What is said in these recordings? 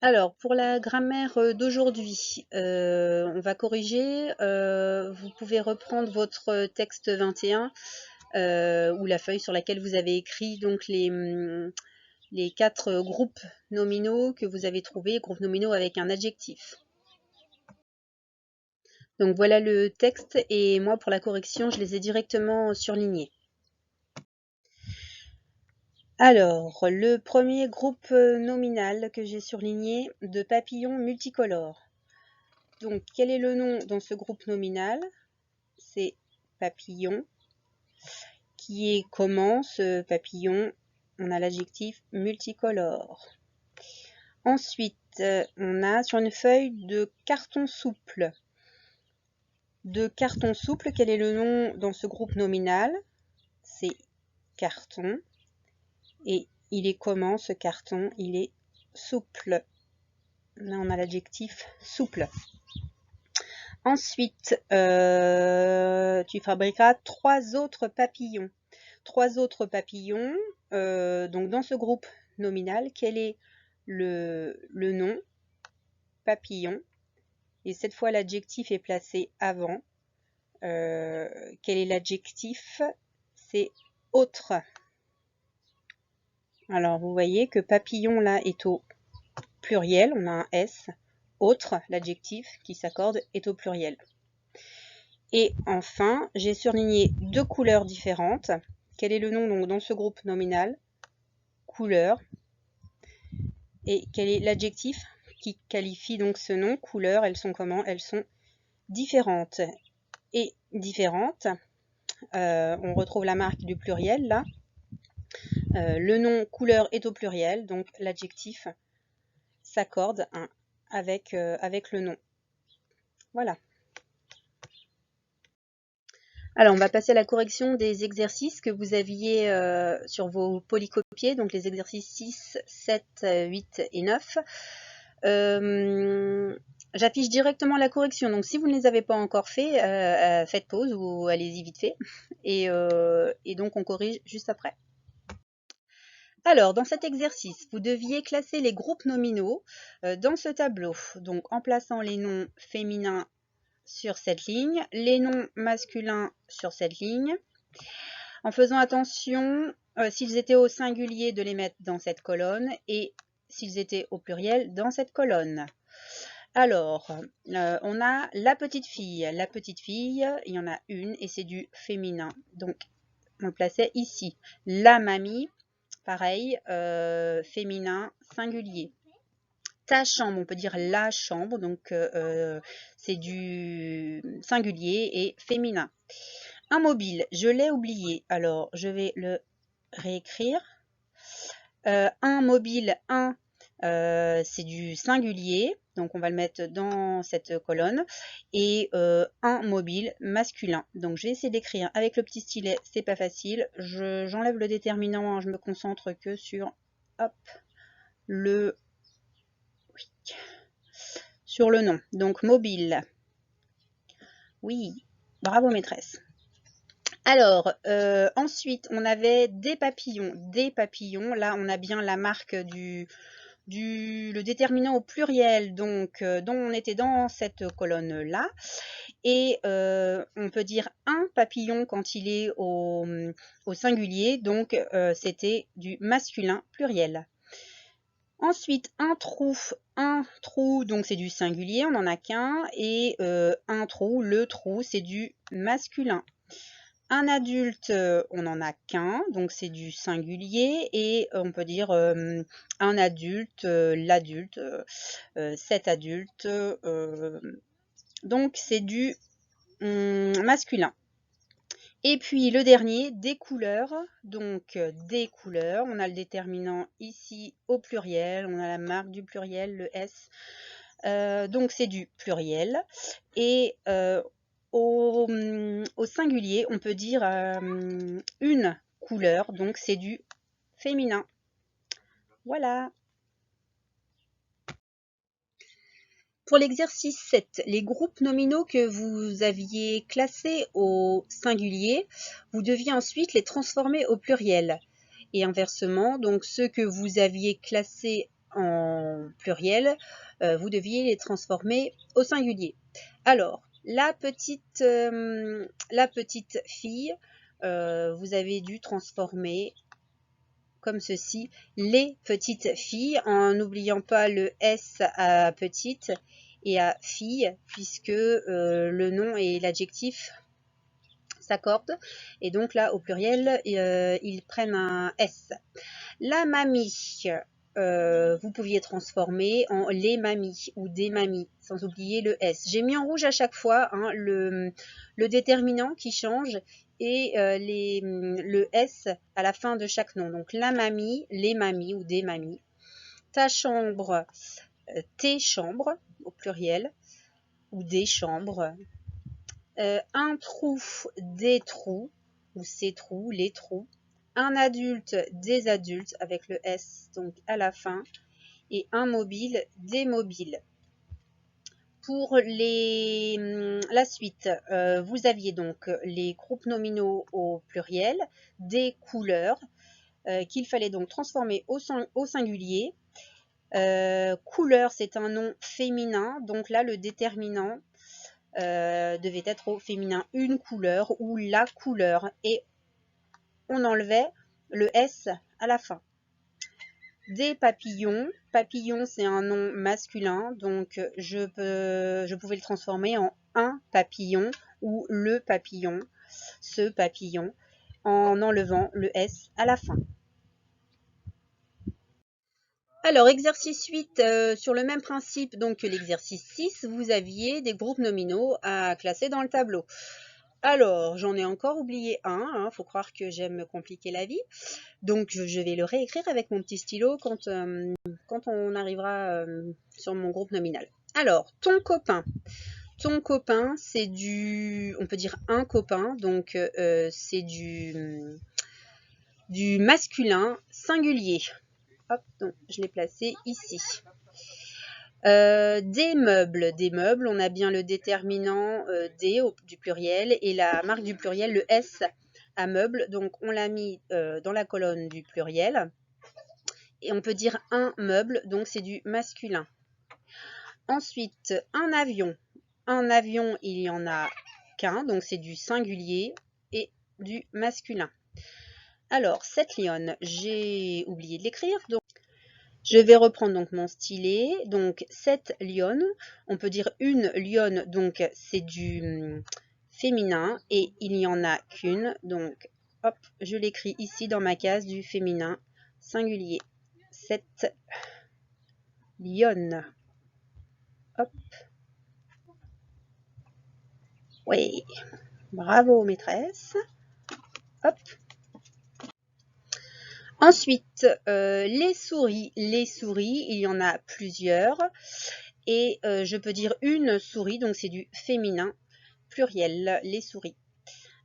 Alors, pour la grammaire d'aujourd'hui, on va corriger. Vous pouvez reprendre votre texte 21 ou la feuille sur laquelle vous avez écrit donc les 4 groupes nominaux que vous avez trouvés, groupes nominaux avec un adjectif. Donc voilà le texte et moi pour la correction, je les ai directement surlignés. Alors, le premier groupe nominal que j'ai surligné, de papillons multicolores. Donc, quel est le nom dans ce groupe nominal? C'est papillon. Qui est comment ce papillon? On a l'adjectif multicolore. Ensuite, on a sur une feuille de carton souple. De carton souple, quel est le nom dans ce groupe nominal? C'est carton. Et il est comment ce carton? Il est souple. Là, on a l'adjectif souple. Ensuite, tu fabriqueras 3 autres papillons. 3 autres papillons. Donc, dans ce groupe nominal, quel est le nom? Papillon. Et cette fois, l'adjectif est placé avant. Quel est l'adjectif? C'est autre. Alors, vous voyez que papillon, là, est au pluriel. On a un S. Autre, l'adjectif qui s'accorde, est au pluriel. Et enfin, j'ai surligné 2 couleurs différentes. Quel est le nom donc dans ce groupe nominal? Couleur. Et quel est l'adjectif qui qualifie donc ce nom? Couleur, elles sont comment? Elles sont différentes. Et différentes, on retrouve la marque du pluriel là. Le nom couleur est au pluriel, donc l'adjectif s'accorde avec le nom. Voilà. Alors, on va passer à la correction des exercices que vous aviez sur vos polycopiés, donc les exercices 6, 7, 8 et 9. J'affiche directement la correction, donc si vous ne les avez pas encore fait, faites pause ou allez-y vite fait, et donc on corrige juste après. Alors, dans cet exercice, vous deviez classer les groupes nominaux dans ce tableau, donc en plaçant les noms féminins sur cette ligne, les noms masculins sur cette ligne, en faisant attention, s'ils étaient au singulier, de les mettre dans cette colonne et s'ils étaient au pluriel, dans cette colonne. Alors, on a la petite fille. La petite fille, il y en a une et c'est du féminin. Donc, on le plaçait ici. La mamie, pareil, féminin, singulier. Ta chambre, on peut dire la chambre, donc c'est du singulier et féminin. Un mobile, je l'ai oublié, alors je vais le réécrire. Un mobile, un, c'est du singulier, donc on va le mettre dans cette colonne. Et un mobile masculin. Donc j'ai essayé d'écrire avec le petit stylet, c'est pas facile. J'enlève le déterminant, hein, je me concentre que sur hop, sur le nom. Donc mobile. Oui, bravo maîtresse. Alors, ensuite, on avait des papillons. Des papillons, là, on a bien la marque le déterminant au pluriel, donc, dont on était dans cette colonne-là. Et on peut dire un papillon quand il est au singulier, donc c'était du masculin pluriel. Ensuite, un trou, donc c'est du singulier, on n'en a qu'un. Et un trou, le trou, c'est du masculin. Un adulte, on n'en a qu'un, donc c'est du singulier. Et on peut dire un adulte, l'adulte, cet adulte, donc c'est du masculin. Et puis le dernier, des couleurs, donc des couleurs, on a le déterminant ici au pluriel, on a la marque du pluriel, le S, donc c'est du pluriel. Et au singulier, on peut dire une couleur, donc c'est du féminin. Voilà. Pour l'exercice 7, les groupes nominaux que vous aviez classés au singulier, vous deviez ensuite les transformer au pluriel. Et inversement, donc ceux que vous aviez classés en pluriel, vous deviez les transformer au singulier. Alors, la petite fille, vous avez dû transformer comme ceci, les petites filles, en n'oubliant pas le S à petite et à fille, puisque le nom et l'adjectif s'accordent. Et donc là, au pluriel, ils prennent un S. La mamie, vous pouviez transformer en les mamies ou des mamies, sans oublier le S. J'ai mis en rouge à chaque fois hein, le déterminant qui change et le S à la fin de chaque nom. Donc la mamie, les mamies ou des mamies. Ta chambre, tes chambres au pluriel ou des chambres. Un trou, des trous ou ces trous, les trous. Un adulte, des adultes avec le S donc à la fin. Et un mobile, des mobiles. Pour la suite, vous aviez donc les groupes nominaux au pluriel, des couleurs qu'il fallait donc transformer au singulier. Couleur, c'est un nom féminin, donc là le déterminant devait être au féminin une couleur ou la couleur et on enlevait le S à la fin. Des papillons. Papillon, c'est un nom masculin, donc je pouvais le transformer en un papillon ou le papillon, ce papillon, en enlevant le S à la fin. Alors, exercice 8, sur le même principe donc que l'exercice 6, vous aviez des groupes nominaux à classer dans le tableau. Alors, j'en ai encore oublié un, hein, faut croire que j'aime me compliquer la vie. Donc, je vais le réécrire avec mon petit stylo quand on arrivera sur mon groupe nominal. Alors, ton copain. Ton copain, c'est on peut dire un copain, donc c'est du masculin singulier. Hop, donc je l'ai placé ici. Des meubles, on a bien le déterminant des du pluriel et la marque du pluriel, le S à meuble, donc on l'a mis dans la colonne du pluriel. Et on peut dire un meuble, donc c'est du masculin. Ensuite, un avion. Un avion, il y en a qu'un, donc c'est du singulier et du masculin. Alors, cette lionne, j'ai oublié de l'écrire, donc je vais reprendre donc mon stylet. Donc, cette lionne, on peut dire une lionne, donc c'est du féminin et il n'y en a qu'une. Donc, hop, je l'écris ici dans ma case du féminin singulier. Cette lionne. Hop. Oui, bravo maîtresse. Hop. Ensuite, les souris. Les souris, il y en a plusieurs. Et je peux dire une souris, donc c'est du féminin pluriel, les souris.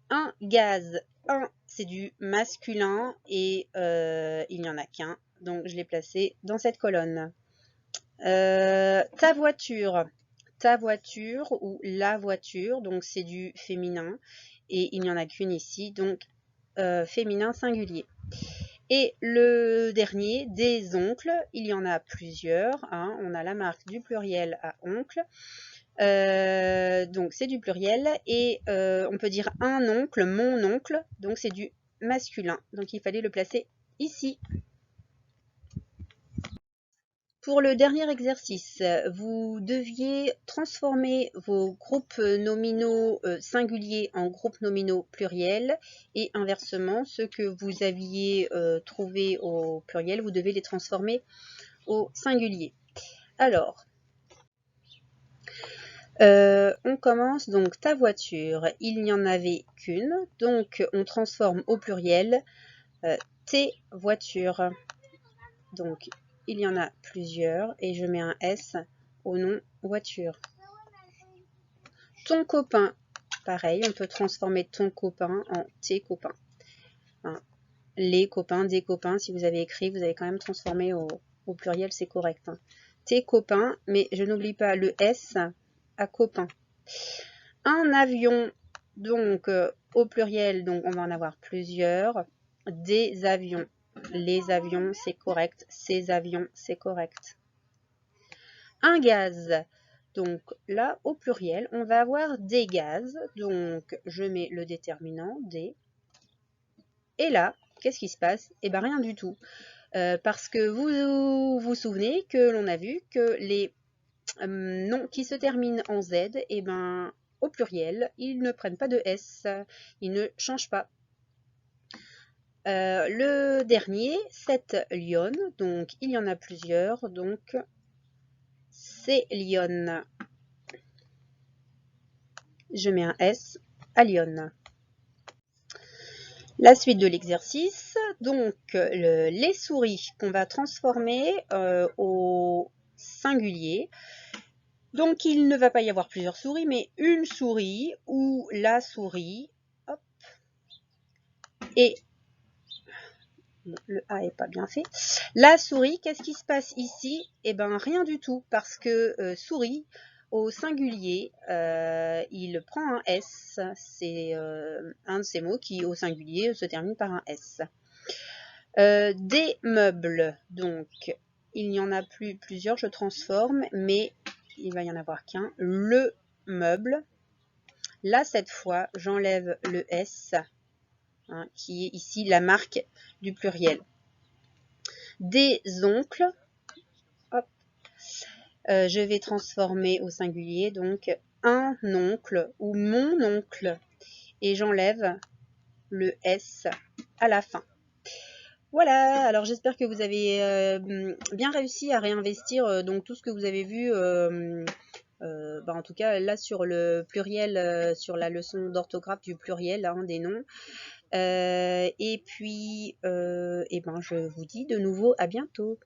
Un gaz, un, c'est du masculin et il n'y en a qu'un. Donc je l'ai placé dans cette colonne. Ta voiture ou la voiture, donc c'est du féminin et il n'y en a qu'une ici, donc féminin singulier. Et le dernier, des oncles, il y en a plusieurs, hein. On a la marque du pluriel à oncle, donc c'est du pluriel et on peut dire un oncle, mon oncle, donc c'est du masculin, donc il fallait le placer ici. Pour le dernier exercice, vous deviez transformer vos groupes nominaux singuliers en groupes nominaux pluriels et inversement, ceux que vous aviez trouvés au pluriel, vous devez les transformer au singulier. Alors, on commence donc ta voiture. Il n'y en avait qu'une, donc on transforme au pluriel tes voitures. Donc, il y en a plusieurs et je mets un S au nom voiture. Ton copain, pareil, on peut transformer ton copain en tes copains. Hein. Les copains, des copains, si vous avez écrit, vous avez quand même transformé au pluriel, c'est correct. Hein. Tes copains, mais je n'oublie pas le S à copain. Un avion, donc au pluriel, donc on va en avoir plusieurs. Des avions, Les avions, c'est correct. Ces avions, c'est correct. Un gaz. Donc là, au pluriel, on va avoir des gaz. Donc, je mets le déterminant, des. Et là, qu'est-ce qui se passe? Eh bien, rien du tout. Parce que vous vous souvenez que l'on a vu que les noms qui se terminent en Z, eh ben, au pluriel, ils ne prennent pas de S. Ils ne changent pas. Le dernier, cette lionne, donc il y en a plusieurs, donc c'est lionne. Je mets un S à lionne. La suite de l'exercice, donc les souris qu'on va transformer au singulier. Donc il ne va pas y avoir plusieurs souris, mais une souris ou la souris. Hop, et le A n'est pas bien fait. La souris, qu'est-ce qui se passe ici? Eh bien, rien du tout, parce que souris, au singulier, il prend un S. C'est un de ces mots qui, au singulier, se termine par un S. Des meubles, donc, il n'y en a plus plusieurs, je transforme, mais il va y en avoir qu'un. Le meuble. Là, cette fois, j'enlève le S, hein, qui est ici la marque du pluriel. Des oncles, hop, je vais transformer au singulier, donc un oncle ou mon oncle, et j'enlève le S à la fin. Voilà, alors j'espère que vous avez bien réussi à réinvestir donc tout ce que vous avez vu, en tout cas là sur le pluriel, sur la leçon d'orthographe du pluriel, hein, des noms. Et puis, je vous dis de nouveau à bientôt.